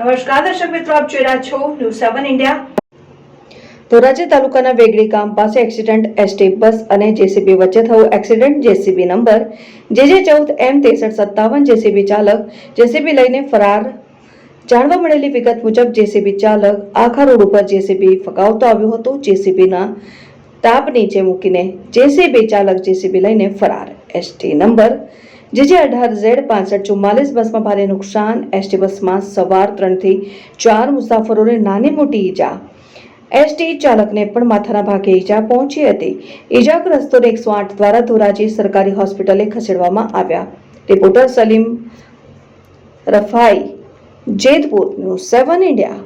નમસ્કાર દર્શક મિત્રો, આપ જોઈ રહ્યા છો ન્યૂઝ 7 ઇન્ડિયા। ધોરાજી તાલુકાના વેગડી ગામ પાસે એક્સિડન્ટ એસટી બસ અને જેસીબી વચ્ચે થયો accident. JCB number JJ14M6357 JCB ચાલક જેસીબી લઈને ફરાર। જાણવા મળેલી વિગત મુજબ જેસીબી ચાલક આખા રોડ ઉપર જેસીબી ફગાવતો આવ્યો હતો। જેસીબીના તાપ નીચે મૂકીને જેસીબી ચાલક જેસીબી લઈને ફરાર। એસટી નંબર JJ18Z6544 બસમાં ભારે નુકસાન। એસટી બસમાં સવાર 3 થી 4 મુસાફરોને નાની મોટી ઈજા। એસટી ચાલકને પણ માથાના ભાગે ઈજા પહોંચી હતી। ઈજાગ્રસ્તોને 108 દ્વારા ધોરાજી સરકારી હોસ્પિટલે ખસેડવામાં આવ્યા। Reporter Salim Rafai, Jetpur, news 7 India.